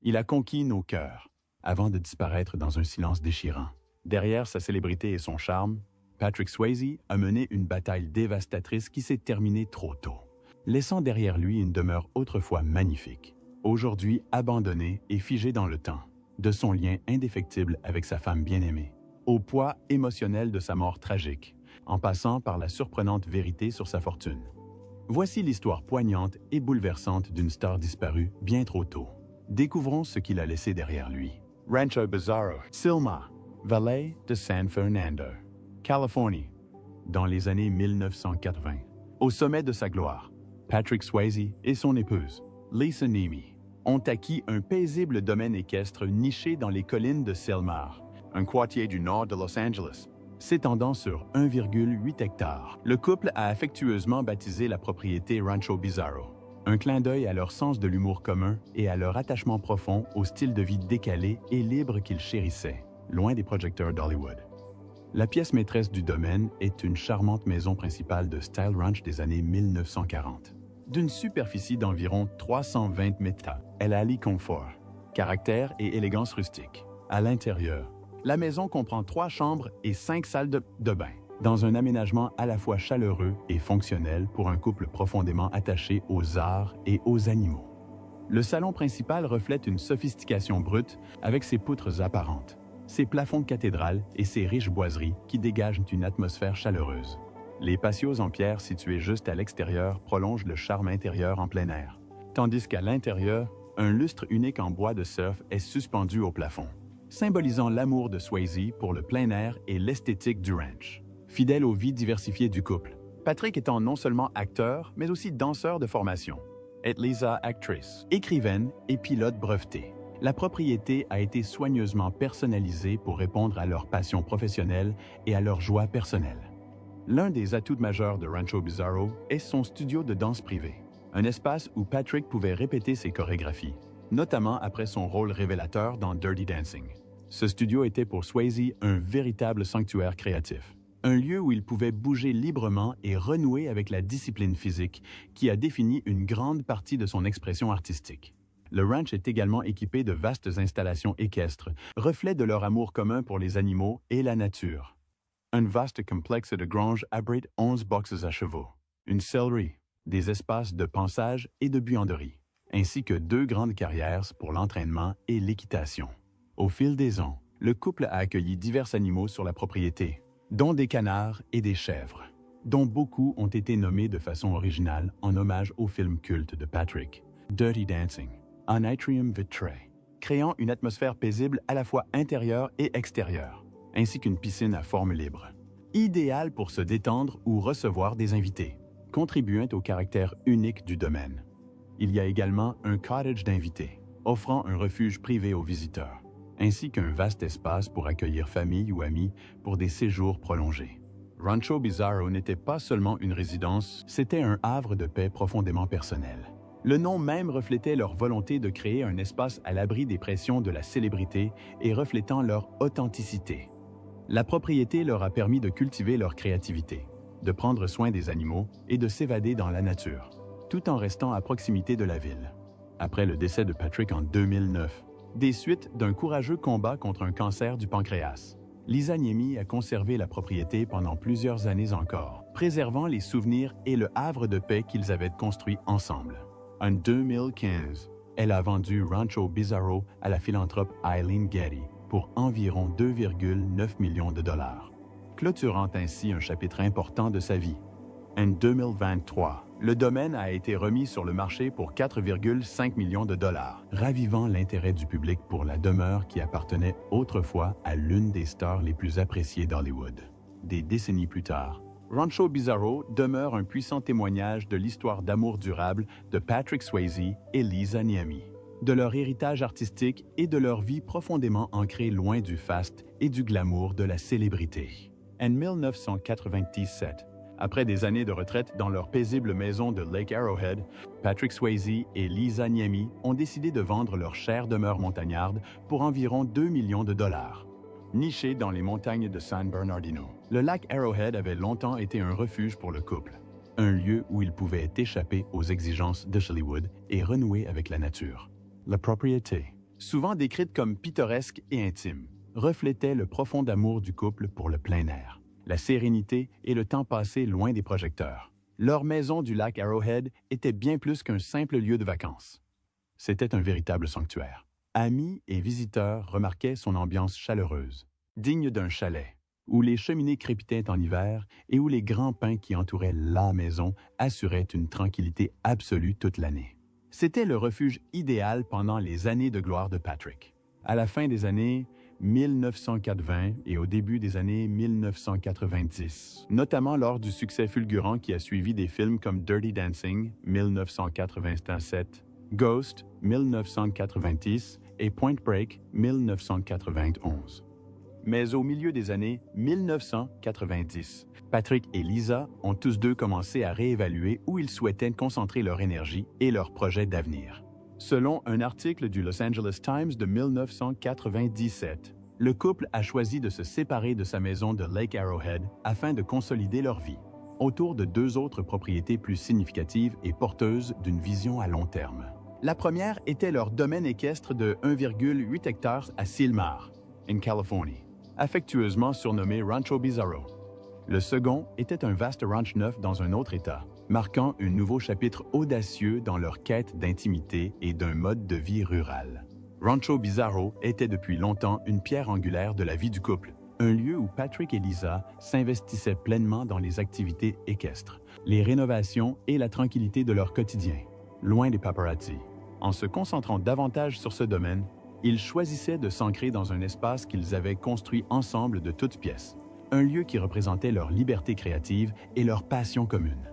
Il a conquis nos cœurs, avant de disparaître dans un silence déchirant. Derrière sa célébrité et son charme, Patrick Swayze a mené une bataille dévastatrice qui s'est terminée trop tôt, laissant derrière lui une demeure autrefois magnifique, aujourd'hui abandonnée et figée dans le temps, de son lien indéfectible avec sa femme bien-aimée, au poids émotionnel de sa mort tragique, en passant par la surprenante vérité sur sa fortune. Voici l'histoire poignante et bouleversante d'une star disparue bien trop tôt. Découvrons ce qu'il a laissé derrière lui. Rancho Bizarro, Silma, Valley de San Fernando, Californie, dans les années 1980. Au sommet de sa gloire, Patrick Swayze et son épouse, Lisa Niemi, ont acquis un paisible domaine équestre niché dans les collines de Silmar, un quartier du nord de Los Angeles, s'étendant sur 1,8 hectares. Le couple a affectueusement baptisé la propriété Rancho Bizarro, un clin d'œil à leur sens de l'humour commun et à leur attachement profond au style de vie décalé et libre qu'ils chérissaient, loin des projecteurs d'Hollywood. La pièce maîtresse du domaine est une charmante maison principale de Style Ranch des années 1940. D'une superficie d'environ 320 mètres, elle allie confort, caractère et élégance rustique. À l'intérieur, la maison comprend 3 chambres et 5 salles de bain, dans un aménagement à la fois chaleureux et fonctionnel pour un couple profondément attaché aux arts et aux animaux. Le salon principal reflète une sophistication brute avec ses poutres apparentes, ses plafonds de cathédrale et ses riches boiseries qui dégagent une atmosphère chaleureuse. Les patios en pierre situés juste à l'extérieur prolongent le charme intérieur en plein air, tandis qu'à l'intérieur, un lustre unique en bois de surf est suspendu au plafond, symbolisant l'amour de Swayze pour le plein air et l'esthétique du ranch. Fidèle aux vies diversifiées du couple, Patrick étant non seulement acteur, mais aussi danseur de formation, et Lisa actrice, écrivaine et pilote brevetée. La propriété a été soigneusement personnalisée pour répondre à leurs passions professionnelles et à leurs joies personnelles. L'un des atouts majeurs de Rancho Bizarro est son studio de danse privé, un espace où Patrick pouvait répéter ses chorégraphies, notamment après son rôle révélateur dans Dirty Dancing. Ce studio était pour Swayze un véritable sanctuaire créatif, un lieu où il pouvait bouger librement et renouer avec la discipline physique qui a défini une grande partie de son expression artistique. Le ranch est également équipé de vastes installations équestres, reflet de leur amour commun pour les animaux et la nature. Un vaste complexe de granges abrite 11 boxes à chevaux, une sellerie, des espaces de pansage et de buanderie, ainsi que 2 grandes carrières pour l'entraînement et l'équitation. Au fil des ans, le couple a accueilli divers animaux sur la propriété, dont des canards et des chèvres, dont beaucoup ont été nommés de façon originale en hommage au film culte de Patrick, Dirty Dancing, en atrium vitré, créant une atmosphère paisible à la fois intérieure et extérieure, ainsi qu'une piscine à forme libre, idéale pour se détendre ou recevoir des invités, contribuant au caractère unique du domaine. Il y a également un cottage d'invités, offrant un refuge privé aux visiteurs, ainsi qu'un vaste espace pour accueillir famille ou amis pour des séjours prolongés. Rancho Bizarro n'était pas seulement une résidence, c'était un havre de paix profondément personnel. Le nom même reflétait leur volonté de créer un espace à l'abri des pressions de la célébrité et reflétant leur authenticité. La propriété leur a permis de cultiver leur créativité, de prendre soin des animaux et de s'évader dans la nature, tout en restant à proximité de la ville. Après le décès de Patrick en 2009, des suites d'un courageux combat contre un cancer du pancréas, Lisa Niemi a conservé la propriété pendant plusieurs années encore, préservant les souvenirs et le havre de paix qu'ils avaient construit ensemble. En 2015, elle a vendu Rancho Bizarro à la philanthrope Eileen Getty pour environ 2,9 millions de dollars, clôturant ainsi un chapitre important de sa vie. En 2023, le domaine a été remis sur le marché pour 4,5 millions de dollars, ravivant l'intérêt du public pour la demeure qui appartenait autrefois à l'une des stars les plus appréciées d'Hollywood. Des décennies plus tard, Rancho Bizarro demeure un puissant témoignage de l'histoire d'amour durable de Patrick Swayze et Lisa Niemi, de leur héritage artistique et de leur vie profondément ancrée loin du faste et du glamour de la célébrité. En 1997, après des années de retraite dans leur paisible maison de Lake Arrowhead, Patrick Swayze et Lisa Niemi ont décidé de vendre leur chère demeure montagnarde pour environ 2 millions de dollars. Niché dans les montagnes de San Bernardino, le lac Arrowhead avait longtemps été un refuge pour le couple, un lieu où ils pouvaient échapper aux exigences de Hollywood et renouer avec la nature. La propriété, souvent décrite comme pittoresque et intime, reflétait le profond amour du couple pour le plein air, la sérénité et le temps passé loin des projecteurs. Leur maison du lac Arrowhead était bien plus qu'un simple lieu de vacances. C'était un véritable sanctuaire. Amis et visiteurs remarquaient son ambiance chaleureuse, digne d'un chalet, où les cheminées crépitaient en hiver et où les grands pins qui entouraient la maison assuraient une tranquillité absolue toute l'année. C'était le refuge idéal pendant les années de gloire de Patrick. À la fin des années 1980 et au début des années 1990, notamment lors du succès fulgurant qui a suivi des films comme Dirty Dancing, 1987, Ghost, 1990 et Point Break, 1991. Mais au milieu des années 1990, Patrick et Lisa ont tous deux commencé à réévaluer où ils souhaitaient concentrer leur énergie et leurs projets d'avenir. Selon un article du Los Angeles Times de 1997, le couple a choisi de se séparer de sa maison de Lake Arrowhead afin de consolider leur vie, autour de deux autres propriétés plus significatives et porteuses d'une vision à long terme. La première était leur domaine équestre de 1,8 hectares à Sylmar, en Californie, affectueusement surnommé Rancho Bizarro. Le second était un vaste ranch neuf dans un autre État, marquant un nouveau chapitre audacieux dans leur quête d'intimité et d'un mode de vie rural. Rancho Bizarro était depuis longtemps une pierre angulaire de la vie du couple, un lieu où Patrick et Lisa s'investissaient pleinement dans les activités équestres, les rénovations et la tranquillité de leur quotidien, loin des paparazzi. En se concentrant davantage sur ce domaine, ils choisissaient de s'ancrer dans un espace qu'ils avaient construit ensemble de toutes pièces, un lieu qui représentait leur liberté créative et leur passion commune.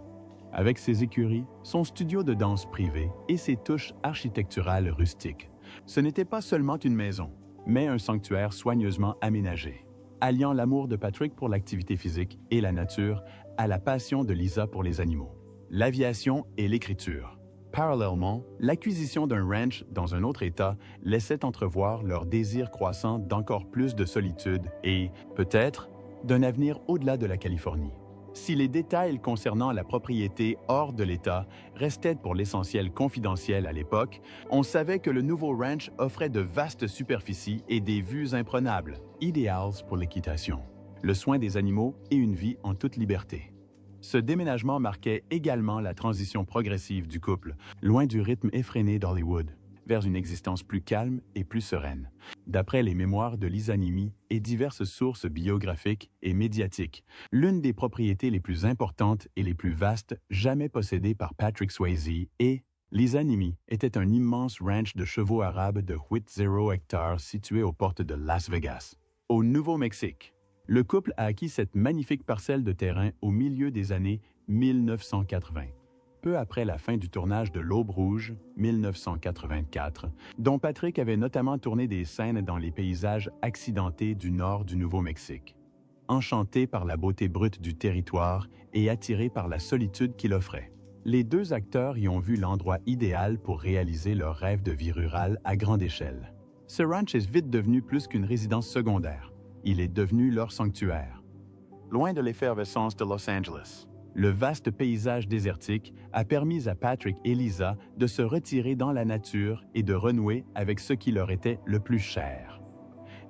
Avec ses écuries, son studio de danse privé et ses touches architecturales rustiques, ce n'était pas seulement une maison, mais un sanctuaire soigneusement aménagé, alliant l'amour de Patrick pour l'activité physique et la nature à la passion de Lisa pour les animaux, l'aviation et l'écriture. Parallèlement, l'acquisition d'un ranch dans un autre État laissait entrevoir leur désir croissant d'encore plus de solitude et, peut-être, d'un avenir au-delà de la Californie. Si les détails concernant la propriété hors de l'État restaient pour l'essentiel confidentiels à l'époque, on savait que le nouveau ranch offrait de vastes superficies et des vues imprenables, idéales pour l'équitation, le soin des animaux et une vie en toute liberté. Ce déménagement marquait également la transition progressive du couple, loin du rythme effréné d'Hollywood, vers une existence plus calme et plus sereine. D'après les mémoires de Lisa Niemi et diverses sources biographiques et médiatiques, l'une des propriétés les plus importantes et les plus vastes jamais possédées par Patrick Swayze et Lisa Niemi était un immense ranch de chevaux arabes de 8,0 hectares situé aux portes de Las Vegas, au Nouveau-Mexique. Le couple a acquis cette magnifique parcelle de terrain au milieu des années 1980, peu après la fin du tournage de l'Aube rouge, 1984, dont Patrick avait notamment tourné des scènes dans les paysages accidentés du nord du Nouveau-Mexique. Enchanté par la beauté brute du territoire et attiré par la solitude qu'il offrait, les deux acteurs y ont vu l'endroit idéal pour réaliser leur rêve de vie rurale à grande échelle. Ce ranch est vite devenu plus qu'une résidence secondaire. Il est devenu leur sanctuaire. Loin de l'effervescence de Los Angeles, le vaste paysage désertique a permis à Patrick et Lisa de se retirer dans la nature et de renouer avec ce qui leur était le plus cher.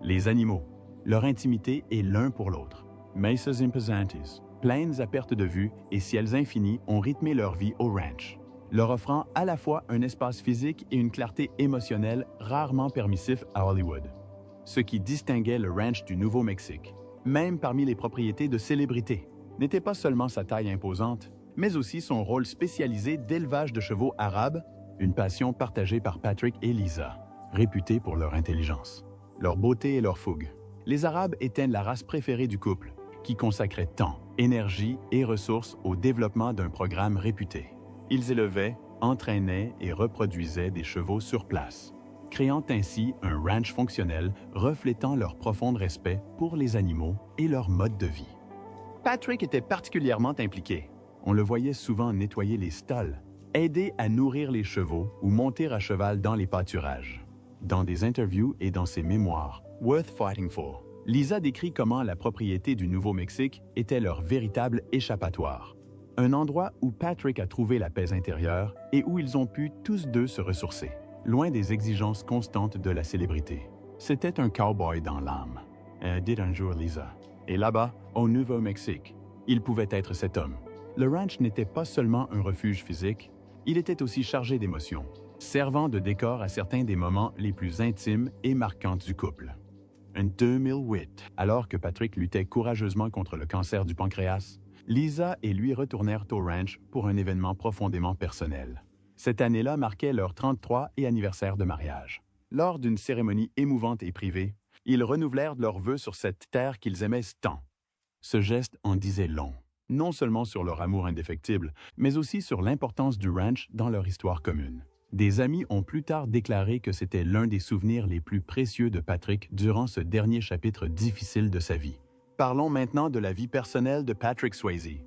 Les animaux, leur intimité est l'un pour l'autre. Mesas imposantes, plaines à perte de vue et ciels infinis ont rythmé leur vie au ranch, leur offrant à la fois un espace physique et une clarté émotionnelle rarement permissif à Hollywood. Ce qui distinguait le ranch du Nouveau-Mexique, même parmi les propriétés de célébrités, n'était pas seulement sa taille imposante, mais aussi son rôle spécialisé d'élevage de chevaux arabes, une passion partagée par Patrick et Lisa, réputés pour leur intelligence, leur beauté et leur fougue. Les Arabes étaient la race préférée du couple, qui consacrait temps, énergie et ressources au développement d'un programme réputé. Ils élevaient, entraînaient et reproduisaient des chevaux sur place, créant ainsi un ranch fonctionnel reflétant leur profond respect pour les animaux et leur mode de vie. Patrick était particulièrement impliqué. On le voyait souvent nettoyer les stalles, aider à nourrir les chevaux ou monter à cheval dans les pâturages. Dans des interviews et dans ses mémoires, Worth Fighting For, Lisa décrit comment la propriété du Nouveau-Mexique était leur véritable échappatoire. Un endroit où Patrick a trouvé la paix intérieure et où ils ont pu tous deux se ressourcer. loin des exigences constantes de la célébrité. C'était un cowboy dans l'âme, dit un jour Lisa. Et là-bas, au Nouveau-Mexique, il pouvait être cet homme. Le ranch n'était pas seulement un refuge physique, il était aussi chargé d'émotions, servant de décor à certains des moments les plus intimes et marquants du couple. En 2008, alors que Patrick luttait courageusement contre le cancer du pancréas, Lisa et lui retournèrent au ranch pour un événement profondément personnel. Cette année-là marquait leur 33e anniversaire de mariage. Lors d'une cérémonie émouvante et privée, ils renouvelèrent leurs vœux sur cette terre qu'ils aimaient tant. Ce geste en disait long, non seulement sur leur amour indéfectible, mais aussi sur l'importance du ranch dans leur histoire commune. Des amis ont plus tard déclaré que c'était l'un des souvenirs les plus précieux de Patrick durant ce dernier chapitre difficile de sa vie. Parlons maintenant de la vie personnelle de Patrick Swayze.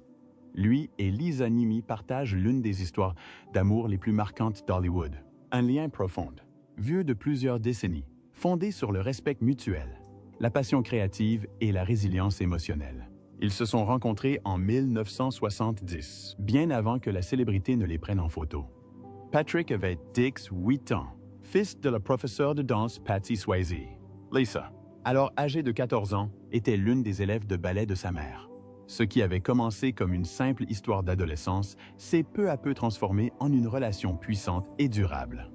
Lui et Lisa Niemi partagent l'une des histoires d'amour les plus marquantes d'Hollywood. Un lien profond, vieux de plusieurs décennies, fondé sur le respect mutuel, la passion créative et la résilience émotionnelle. Ils se sont rencontrés en 1970, bien avant que la célébrité ne les prenne en photo. Patrick avait 8 ans, fils de la professeure de danse Patsy Swayze. Lisa, alors âgée de 14 ans, était l'une des élèves de ballet de sa mère. Ce qui avait commencé comme une simple histoire d'adolescence s'est peu à peu transformé en une relation puissante et durable.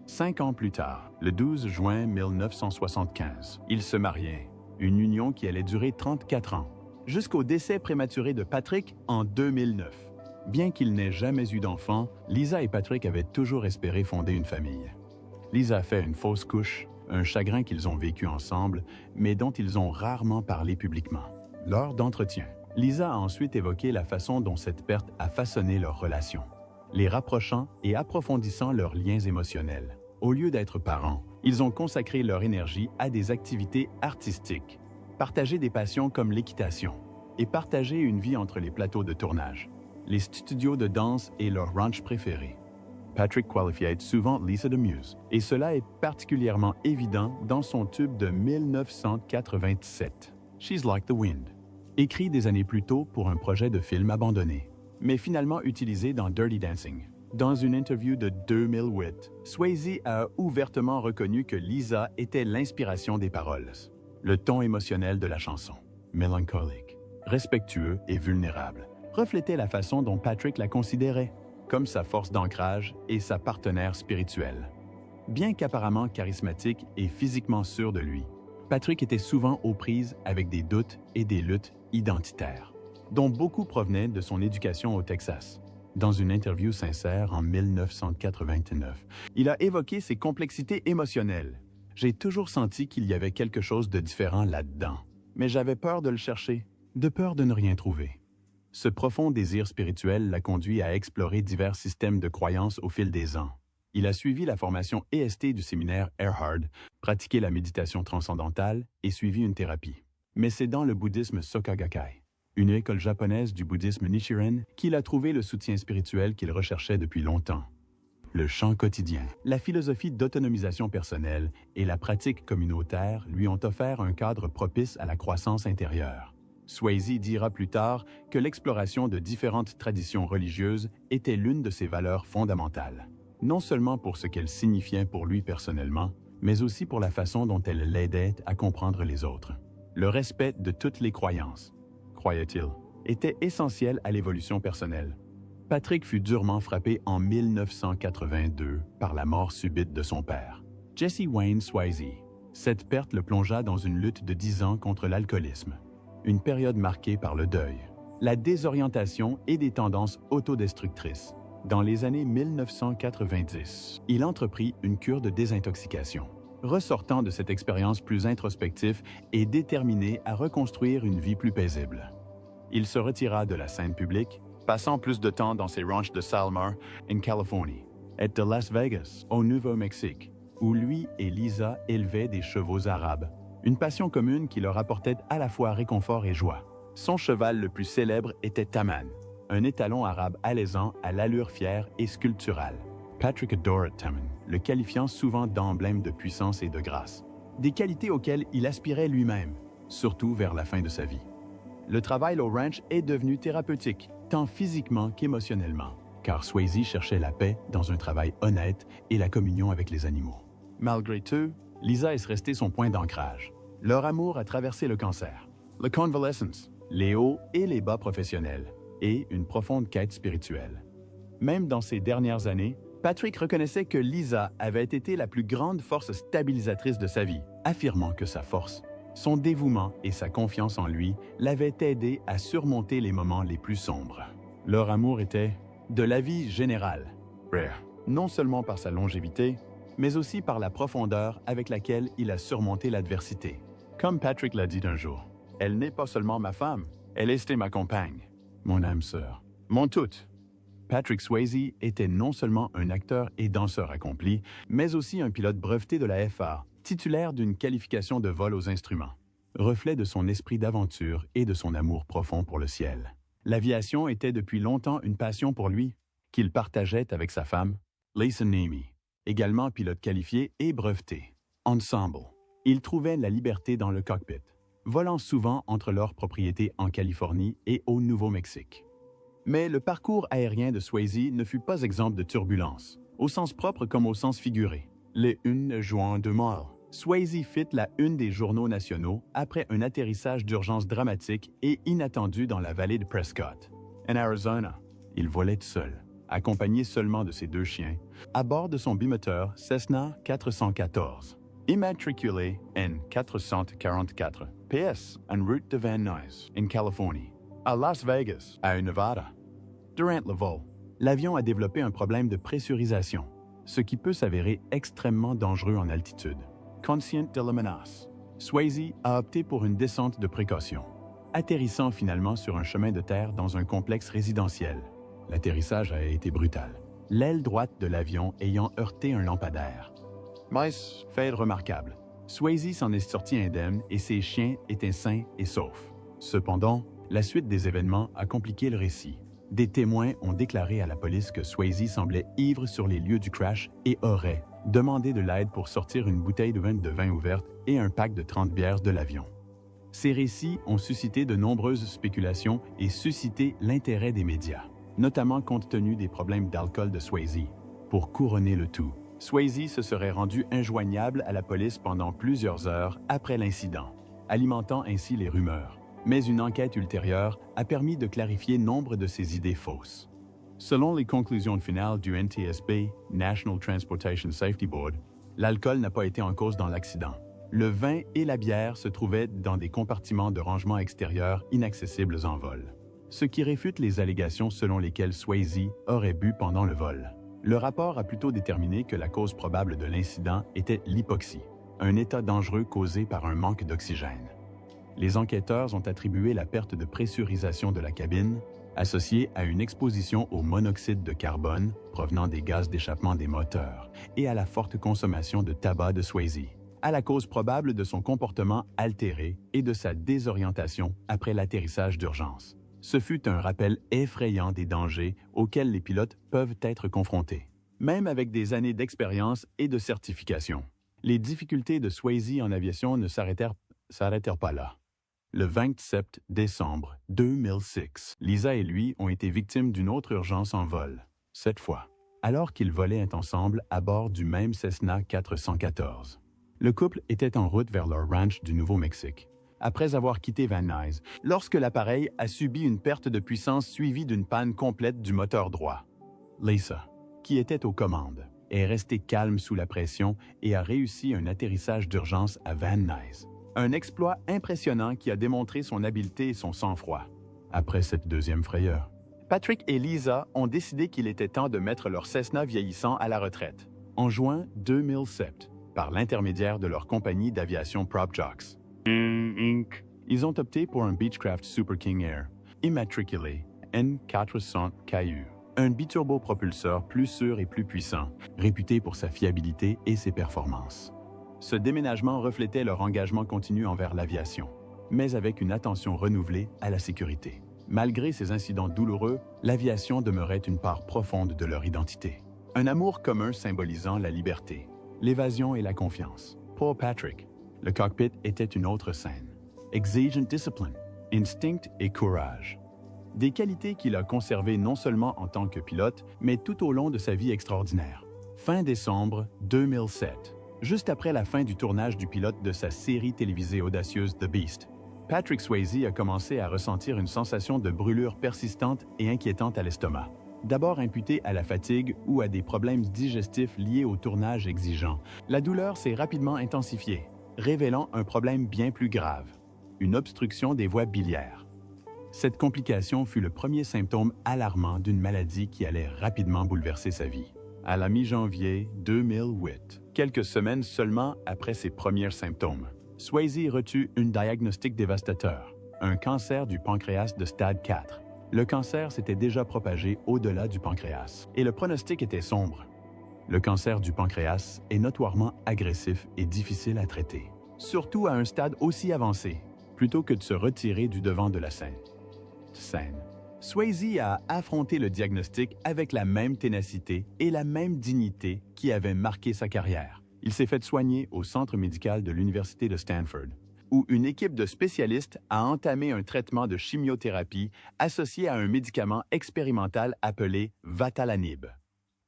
5 ans plus tard, le 12 juin 1975, ils se mariaient, une union qui allait durer 34 ans, jusqu'au décès prématuré de Patrick en 2009. Bien qu'il n'ait jamais eu d'enfant, Lisa et Patrick avaient toujours espéré fonder une famille. Lisa a fait une fausse couche, un chagrin qu'ils ont vécu ensemble, mais dont ils ont rarement parlé publiquement. Lors d'entretiens, Lisa a ensuite évoqué la façon dont cette perte a façonné leur relation, les rapprochant et approfondissant leurs liens émotionnels. Au lieu d'être parents, ils ont consacré leur énergie à des activités artistiques, partagé des passions comme l'équitation et partagé une vie entre les plateaux de tournage, les studios de danse et leur ranch préféré. Patrick qualifiait souvent Lisa de muse, et cela est particulièrement évident dans son tube de 1997, She's Like the Wind, écrit des années plus tôt pour un projet de film abandonné, mais finalement utilisé dans Dirty Dancing. Dans une interview de 2008, Swayze a ouvertement reconnu que Lisa était l'inspiration des paroles. Le ton émotionnel de la chanson, mélancolique, respectueux et vulnérable, reflétait la façon dont Patrick la considérait, comme sa force d'ancrage et sa partenaire spirituelle. Bien qu'apparemment charismatique et physiquement sûr de lui, Patrick était souvent aux prises avec des doutes et des luttes identitaires, dont beaucoup provenaient de son éducation au Texas. Dans une interview sincère en 1989, il a évoqué ses complexités émotionnelles. « J'ai toujours senti qu'il y avait quelque chose de différent là-dedans, mais j'avais peur de le chercher, de peur de ne rien trouver. » Ce profond désir spirituel l'a conduit à explorer divers systèmes de croyances au fil des ans. Il a suivi la formation EST du séminaire Erhard, pratiqué la méditation transcendantale et suivi une thérapie. Mais c'est dans le bouddhisme Soka Gakkai, une école japonaise du bouddhisme Nichiren, qu'il a trouvé le soutien spirituel qu'il recherchait depuis longtemps. Le chant quotidien, la philosophie d'autonomisation personnelle et la pratique communautaire lui ont offert un cadre propice à la croissance intérieure. Swayze dira plus tard que l'exploration de différentes traditions religieuses était l'une de ses valeurs fondamentales, non seulement pour ce qu'elle signifiait pour lui personnellement, mais aussi pour la façon dont elle l'aidait à comprendre les autres. Le respect de toutes les croyances, croyait-il, était essentiel à l'évolution personnelle. Patrick fut durement frappé en 1982 par la mort subite de son père, Jesse Wayne Swayze. Cette perte le plongea dans une lutte de 10 ans contre l'alcoolisme, une période marquée par le deuil, la désorientation et des tendances autodestructrices. Dans les années 1990, il entreprit une cure de désintoxication, ressortant de cette expérience plus introspectif et déterminé à reconstruire une vie plus paisible. Il se retira de la scène publique, passant plus de temps dans ses ranchs de Salmar, en Californie, et de Las Vegas, au Nouveau-Mexique, où lui et Lisa élevaient des chevaux arabes, une passion commune qui leur apportait à la fois réconfort et joie. Son cheval le plus célèbre était Taman, un étalon arabe alezan à l'allure fière et sculpturale. Patrick adorait Taman, le qualifiant souvent d'emblème de puissance et de grâce, des qualités auxquelles il aspirait lui-même, surtout vers la fin de sa vie. Le travail au ranch est devenu thérapeutique, tant physiquement qu'émotionnellement, car Swayze cherchait la paix dans un travail honnête et la communion avec les animaux. Malgré tout, Lisa est resté son point d'ancrage. Leur amour a traversé le cancer, le convalescence, les hauts et les bas professionnels, et une profonde quête spirituelle. Même dans ces dernières années, Patrick reconnaissait que Lisa avait été la plus grande force stabilisatrice de sa vie, affirmant que sa force, son dévouement et sa confiance en lui l'avaient aidé à surmonter les moments les plus sombres. Leur amour était de la vie générale, non seulement par sa longévité, mais aussi par la profondeur avec laquelle il a surmonté l'adversité. Comme Patrick l'a dit un jour, « Elle n'est pas seulement ma femme, elle est ma compagne, mon âme sœur, mon tout. » Patrick Swayze était non seulement un acteur et danseur accompli, mais aussi un pilote breveté de la FAA, titulaire d'une qualification de vol aux instruments, reflet de son esprit d'aventure et de son amour profond pour le ciel. L'aviation était depuis longtemps une passion pour lui, qu'il partageait avec sa femme, Lisa Nemi, également pilote qualifié et breveté. Ensemble, ils trouvaient la liberté dans le cockpit, volant souvent entre leurs propriétés en Californie et au Nouveau-Mexique. Mais le parcours aérien de Swayze ne fut pas exempt de turbulences, au sens propre comme au sens figuré. Le 1 juin 2000, Swayze fit la une des journaux nationaux après un atterrissage d'urgence dramatique et inattendu dans la vallée de Prescott. En Arizona, il volait seul, accompagné seulement de ses 2 chiens, à bord de son bimoteur Cessna 414, immatriculé N444, PS en route de Van Nuys, en Californie, à Las Vegas, à Nevada. Durant le vol, l'avion a développé un problème de pressurisation, ce qui peut s'avérer extrêmement dangereux en altitude. Conscient de la menace, Swayze a opté pour une descente de précaution, atterrissant finalement sur un chemin de terre dans un complexe résidentiel. L'atterrissage a été brutal, l'aile droite de l'avion ayant heurté un lampadaire. Mais, fait remarquable, Swayze s'en est sorti indemne et ses chiens étaient sains et saufs. Cependant, la suite des événements a compliqué le récit. Des témoins ont déclaré à la police que Swayze semblait ivre sur les lieux du crash et aurait demandé de l'aide pour sortir une bouteille de vin ouverte et un pack de 30 bières de l'avion. Ces récits ont suscité de nombreuses spéculations et suscité l'intérêt des médias, notamment compte tenu des problèmes d'alcool de Swayze. Pour couronner le tout, Swayze se serait rendu injoignable à la police pendant plusieurs heures après l'incident, alimentant ainsi les rumeurs. Mais une enquête ultérieure a permis de clarifier nombre de ces idées fausses. Selon les conclusions finales du NTSB, National Transportation Safety Board, l'alcool n'a pas été en cause dans l'accident. Le vin et la bière se trouvaient dans des compartiments de rangement extérieurs inaccessibles en vol, ce qui réfute les allégations selon lesquelles Swayze aurait bu pendant le vol. Le rapport a plutôt déterminé que la cause probable de l'incident était l'hypoxie, un état dangereux causé par un manque d'oxygène. Les enquêteurs ont attribué la perte de pressurisation de la cabine, associée à une exposition au monoxyde de carbone provenant des gaz d'échappement des moteurs et à la forte consommation de tabac de Swayze, à la cause probable de son comportement altéré et de sa désorientation après l'atterrissage d'urgence. Ce fut un rappel effrayant des dangers auxquels les pilotes peuvent être confrontés, même avec des années d'expérience et de certification. Les difficultés de Swayze en aviation ne s'arrêtèrent pas là. Le 27 décembre 2006, Lisa et lui ont été victimes d'une autre urgence en vol, cette fois, alors qu'ils volaient ensemble à bord du même Cessna 414. Le couple était en route vers leur ranch du Nouveau-Mexique, après avoir quitté Van Nuys, lorsque l'appareil a subi une perte de puissance suivie d'une panne complète du moteur droit. Lisa, qui était aux commandes, est restée calme sous la pression et a réussi un atterrissage d'urgence à Van Nuys. Un exploit impressionnant qui a démontré son habileté et son sang-froid. Après cette deuxième frayeur, Patrick et Lisa ont décidé qu'il était temps de mettre leur Cessna vieillissant à la retraite, en juin 2007, par l'intermédiaire de leur compagnie d'aviation PropJocks, Inc. Ils ont opté pour un Beechcraft Super King Air, immatriculé N400 KU, un biturbopropulseur plus sûr et plus puissant, réputé pour sa fiabilité et ses performances. Ce déménagement reflétait leur engagement continu envers l'aviation, mais avec une attention renouvelée à la sécurité. Malgré ces incidents douloureux, l'aviation demeurait une part profonde de leur identité. Un amour commun symbolisant la liberté, l'évasion et la confiance. Pour Patrick, le cockpit était une autre scène. Exigent discipline, instinct et courage. Des qualités qu'il a conservées non seulement en tant que pilote, mais tout au long de sa vie extraordinaire. Fin décembre 2007. Juste après la fin du tournage du pilote de sa série télévisée audacieuse The Beast, Patrick Swayze a commencé à ressentir une sensation de brûlure persistante et inquiétante à l'estomac. D'abord imputée à la fatigue ou à des problèmes digestifs liés au tournage exigeant, la douleur s'est rapidement intensifiée, révélant un problème bien plus grave, une obstruction des voies biliaires. Cette complication fut le premier symptôme alarmant d'une maladie qui allait rapidement bouleverser sa vie. À la mi-janvier 2008, quelques semaines seulement après ses premiers symptômes, Swayze reçut un diagnostic dévastateur, un cancer du pancréas de stade 4. Le cancer s'était déjà propagé au-delà du pancréas, et le pronostic était sombre. Le cancer du pancréas est notoirement agressif et difficile à traiter, surtout à un stade aussi avancé, plutôt que de se retirer du devant de la scène. Swayze a affronté le diagnostic avec la même ténacité et la même dignité qui avait marqué sa carrière. Il s'est fait soigner au centre médical de l'Université de Stanford, où une équipe de spécialistes a entamé un traitement de chimiothérapie associé à un médicament expérimental appelé Vatalanib.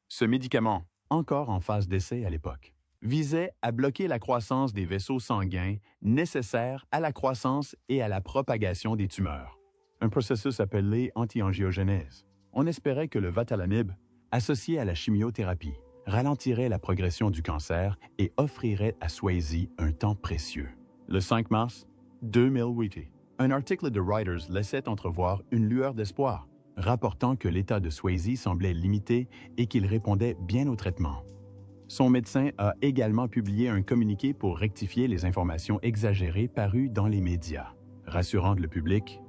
Ce médicament, encore en phase d'essai à l'époque, visait à bloquer la croissance des vaisseaux sanguins nécessaires à la croissance et à la propagation des tumeurs, un processus appelé anti-angiogénèse. On espérait que le Vatalanib, associé à la chimiothérapie, ralentirait la progression du cancer et offrirait à Swayze un temps précieux. Le 5 mars 2008, un article de Reuters laissait entrevoir une lueur d'espoir, rapportant que l'état de Swayze semblait limité et qu'il répondait bien au traitement. Son médecin a également publié un communiqué pour rectifier les informations exagérées parues dans les médias, rassurant le public.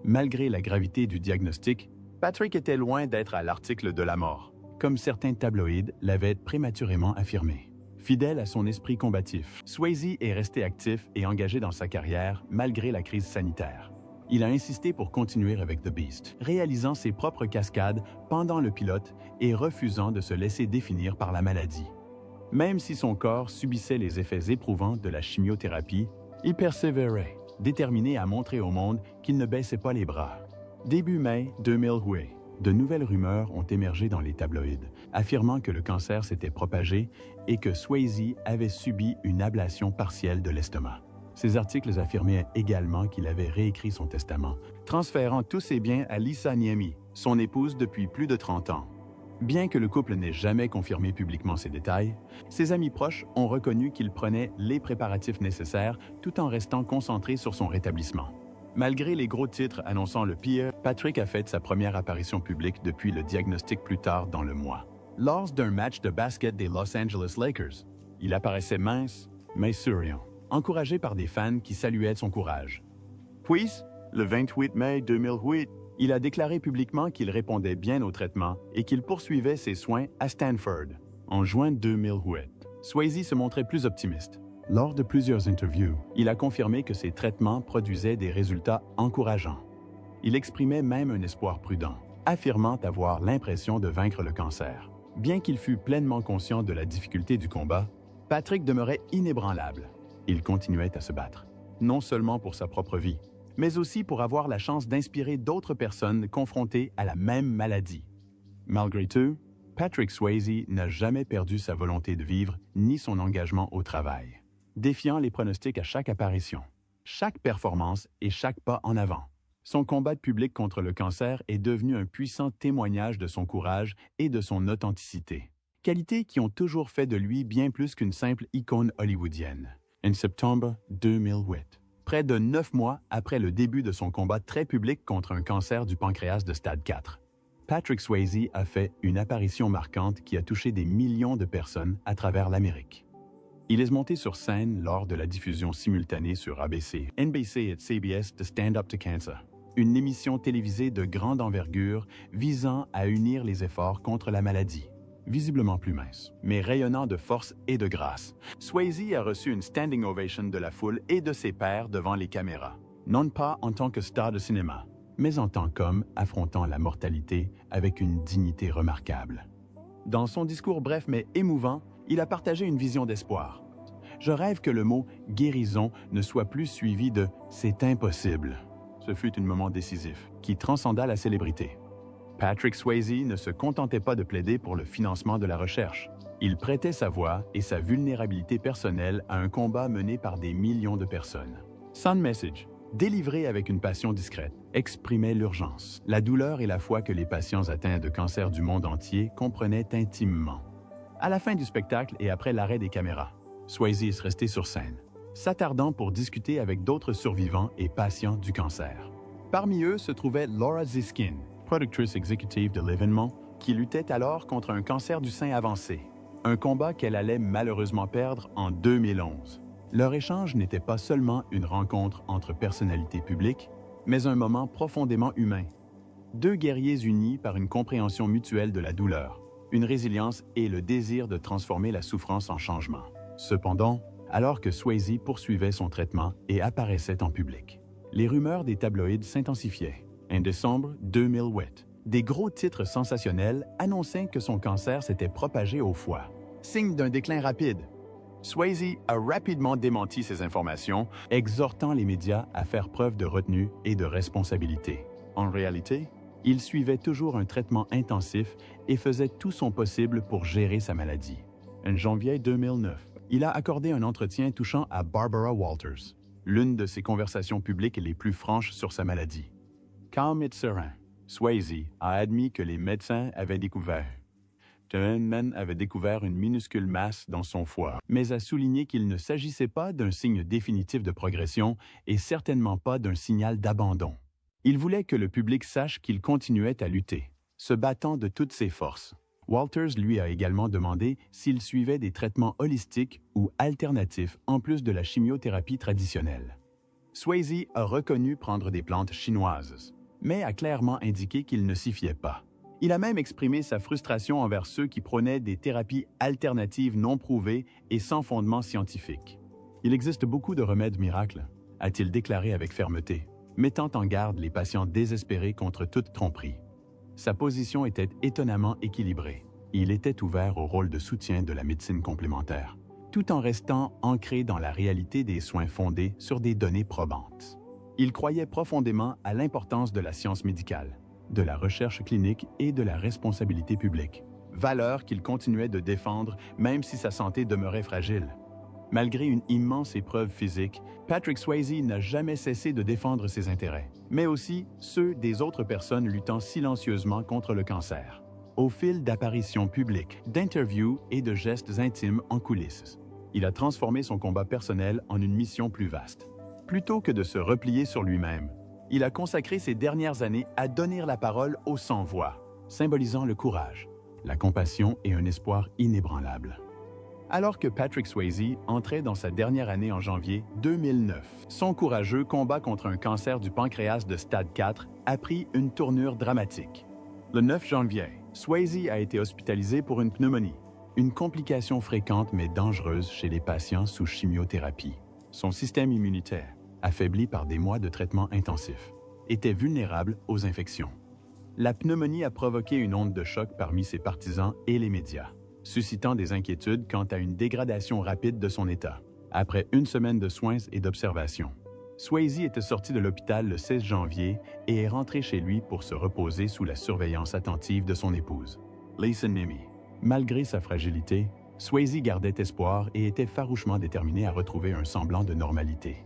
Malgré la gravité du diagnostic, Patrick était loin d'être à l'article de la mort, comme certains tabloïds l'avaient prématurément affirmé. Fidèle à son esprit combatif, Swayze est resté actif et engagé dans sa carrière malgré la crise sanitaire. Il a insisté pour continuer avec The Beast, réalisant ses propres cascades pendant le pilote et refusant de se laisser définir par la maladie. Même si son corps subissait les effets éprouvants de la chimiothérapie, il persévérait, déterminé à montrer au monde qu'il ne baissait pas les bras. Début mai 2008, de nouvelles rumeurs ont émergé dans les tabloïds, affirmant que le cancer s'était propagé et que Swayze avait subi une ablation partielle de l'estomac. Ces articles affirmaient également qu'il avait réécrit son testament, transférant tous ses biens à Lisa Niemi, son épouse depuis plus de 30 ans. Bien que le couple n'ait jamais confirmé publiquement ces détails, ses amis proches ont reconnu qu'il prenait les préparatifs nécessaires tout en restant concentré sur son rétablissement. Malgré les gros titres annonçant le pire, Patrick a fait sa première apparition publique depuis le diagnostic plus tard dans le mois. Lors d'un match de basket des Los Angeles Lakers, il apparaissait mince, mais souriant, encouragé par des fans qui saluaient son courage. Puis, le 28 mai 2008, il a déclaré publiquement qu'il répondait bien au traitement et qu'il poursuivait ses soins à Stanford. En juin 2008, Swayze se montrait plus optimiste. Lors de plusieurs interviews, il a confirmé que ses traitements produisaient des résultats encourageants. Il exprimait même un espoir prudent, affirmant avoir l'impression de vaincre le cancer. Bien qu'il fût pleinement conscient de la difficulté du combat, Patrick demeurait inébranlable. Il continuait à se battre, non seulement pour sa propre vie, mais aussi pour avoir la chance d'inspirer d'autres personnes confrontées à la même maladie. Malgré tout, Patrick Swayze n'a jamais perdu sa volonté de vivre ni son engagement au travail, défiant les pronostics à chaque apparition, chaque performance et chaque pas en avant. Son combat public contre le cancer est devenu un puissant témoignage de son courage et de son authenticité, qualités qui ont toujours fait de lui bien plus qu'une simple icône hollywoodienne. En septembre 2008, près de 9 mois après le début de son combat très public contre un cancer du pancréas de stade 4, Patrick Swayze a fait une apparition marquante qui a touché des millions de personnes à travers l'Amérique. Il est monté sur scène lors de la diffusion simultanée sur ABC, NBC et CBS de Stand Up to Cancer, une émission télévisée de grande envergure visant à unir les efforts contre la maladie. Visiblement plus mince, mais rayonnant de force et de grâce, Swayze a reçu une standing ovation de la foule et de ses pairs devant les caméras, non pas en tant que star de cinéma, mais en tant qu'homme affrontant la mortalité avec une dignité remarquable. Dans son discours bref mais émouvant, il a partagé une vision d'espoir. Je rêve que le mot « guérison » ne soit plus suivi de « c'est impossible ». ce fut un moment décisif qui transcenda la célébrité. Patrick Swayze ne se contentait pas de plaider pour le financement de la recherche. Il prêtait sa voix et sa vulnérabilité personnelle à un combat mené par des millions de personnes. Sound Message, délivré avec une passion discrète, exprimait l'urgence, la douleur et la foi que les patients atteints de cancer du monde entier comprenaient intimement. À la fin du spectacle et après l'arrêt des caméras, Swayze est resté sur scène, s'attardant pour discuter avec d'autres survivants et patients du cancer. Parmi eux se trouvait Laura Ziskin, productrice exécutive de l'événement, qui luttait alors contre un cancer du sein avancé, un combat qu'elle allait malheureusement perdre en 2011. Leur échange n'était pas seulement une rencontre entre personnalités publiques, mais un moment profondément humain. Deux guerriers unis par une compréhension mutuelle de la douleur, une résilience et le désir de transformer la souffrance en changement. Cependant, alors que Swayze poursuivait son traitement et apparaissait en public, les rumeurs des tabloïds s'intensifiaient. En décembre 2008, des gros titres sensationnels annonçaient que son cancer s'était propagé au foie, signe d'un déclin rapide. Swayze a rapidement démenti ces informations, exhortant les médias à faire preuve de retenue et de responsabilité. En réalité, il suivait toujours un traitement intensif et faisait tout son possible pour gérer sa maladie. En janvier 2009, il a accordé un entretien touchant à Barbara Walters, l'une de ses conversations publiques les plus franches sur sa maladie. Calme et serein, Swayze a admis que les médecins avaient découvert une minuscule masse dans son foie, mais a souligné qu'il ne s'agissait pas d'un signe définitif de progression et certainement pas d'un signal d'abandon. Il voulait que le public sache qu'il continuait à lutter, se battant de toutes ses forces. Walters lui a également demandé s'il suivait des traitements holistiques ou alternatifs en plus de la chimiothérapie traditionnelle. Swayze a reconnu prendre des plantes chinoises, mais a clairement indiqué qu'il ne s'y fiait pas. Il a même exprimé sa frustration envers ceux qui prônaient des thérapies alternatives non prouvées et sans fondement scientifique. Il existe beaucoup de remèdes miracles, a-t-il déclaré avec fermeté, mettant en garde les patients désespérés contre toute tromperie. Sa position était étonnamment équilibrée. Il était ouvert au rôle de soutien de la médecine complémentaire, tout en restant ancré dans la réalité des soins fondés sur des données probantes. Il croyait profondément à l'importance de la science médicale, de la recherche clinique et de la responsabilité publique, valeurs qu'il continuait de défendre même si sa santé demeurait fragile. Malgré une immense épreuve physique, Patrick Swayze n'a jamais cessé de défendre ses intérêts, mais aussi ceux des autres personnes luttant silencieusement contre le cancer. Au fil d'apparitions publiques, d'interviews et de gestes intimes en coulisses, il a transformé son combat personnel en une mission plus vaste. Plutôt que de se replier sur lui-même, il a consacré ses dernières années à donner la parole aux sans-voix, symbolisant le courage, la compassion et un espoir inébranlable. Alors que Patrick Swayze entrait dans sa dernière année en janvier 2009, son courageux combat contre un cancer du pancréas de stade 4 a pris une tournure dramatique. Le 9 janvier, Swayze a été hospitalisé pour une pneumonie, une complication fréquente mais dangereuse chez les patients sous chimiothérapie. Son système immunitaire, affaibli par des mois de traitement intensif, était vulnérable aux infections. La pneumonie a provoqué une onde de choc parmi ses partisans et les médias, suscitant des inquiétudes quant à une dégradation rapide de son état. Après une semaine de soins et d'observation, Swayze était sorti de l'hôpital le 16 janvier et est rentré chez lui pour se reposer sous la surveillance attentive de son épouse, Lisa Niemi. Malgré sa fragilité, Swayze gardait espoir et était farouchement déterminé à retrouver un semblant de normalité.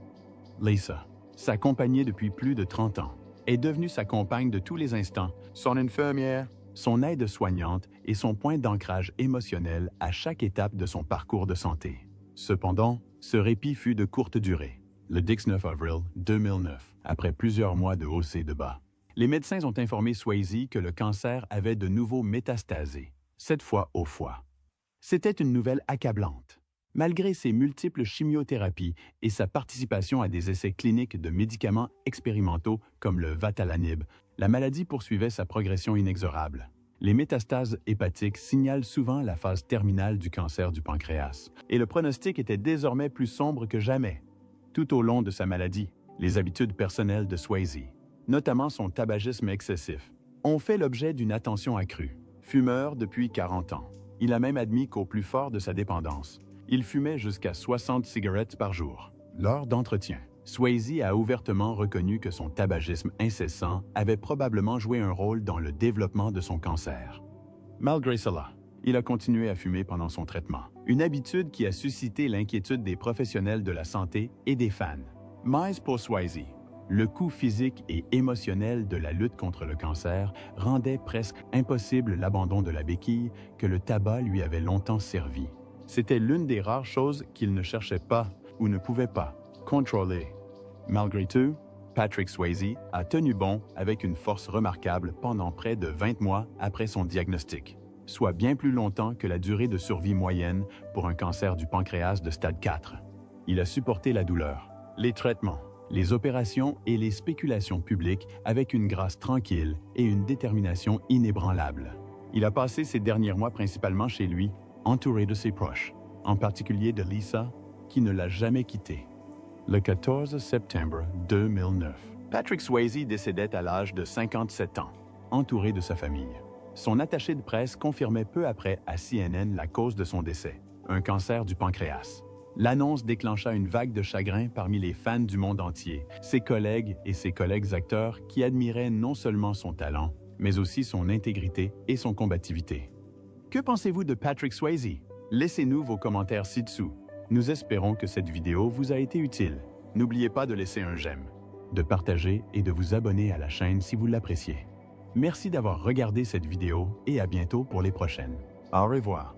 Lisa, s'accompagnait depuis plus de 30 ans, est devenue sa compagne de tous les instants, son infirmière, son aide-soignante et son point d'ancrage émotionnel à chaque étape de son parcours de santé. Cependant, ce répit fut de courte durée. Le 19 avril 2009, après plusieurs mois de hauts et de bas, les médecins ont informé Swayze que le cancer avait de nouveau métastasé, cette fois au foie. C'était une nouvelle accablante. Malgré ses multiples chimiothérapies et sa participation à des essais cliniques de médicaments expérimentaux comme le Vatalanib, la maladie poursuivait sa progression inexorable. Les métastases hépatiques signalent souvent la phase terminale du cancer du pancréas, et le pronostic était désormais plus sombre que jamais. Tout au long de sa maladie, les habitudes personnelles de Swayze, notamment son tabagisme excessif, ont fait l'objet d'une attention accrue. Fumeur depuis 40 ans, il a même admis qu'au plus fort de sa dépendance, il fumait jusqu'à 60 cigarettes par jour. Lors d'entretiens, Swayze a ouvertement reconnu que son tabagisme incessant avait probablement joué un rôle dans le développement de son cancer. Malgré cela, il a continué à fumer pendant son traitement, une habitude qui a suscité l'inquiétude des professionnels de la santé et des fans. Mais pour Swayze, le coût physique et émotionnel de la lutte contre le cancer rendait presque impossible l'abandon de la béquille que le tabac lui avait longtemps servi. C'était l'une des rares choses qu'il ne cherchait pas ou ne pouvait pas contrôler. Malgré tout, Patrick Swayze a tenu bon avec une force remarquable pendant près de 20 mois après son diagnostic, soit bien plus longtemps que la durée de survie moyenne pour un cancer du pancréas de stade 4. Il a supporté la douleur, les traitements, les opérations et les spéculations publiques avec une grâce tranquille et une détermination inébranlable. Il a passé ses derniers mois principalement chez lui, entouré de ses proches, en particulier de Lisa, qui ne l'a jamais quitté. Le 14 septembre 2009, Patrick Swayze décédait à l'âge de 57 ans, entouré de sa famille. Son attaché de presse confirmait peu après à CNN la cause de son décès, un cancer du pancréas. L'annonce déclencha une vague de chagrin parmi les fans du monde entier, ses collègues et ses collègues acteurs qui admiraient non seulement son talent, mais aussi son intégrité et son combativité. Que pensez-vous de Patrick Swayze? Laissez-nous vos commentaires ci-dessous. Nous espérons que cette vidéo vous a été utile. N'oubliez pas de laisser un j'aime, de partager et de vous abonner à la chaîne si vous l'appréciez. Merci d'avoir regardé cette vidéo et à bientôt pour les prochaines. Au revoir.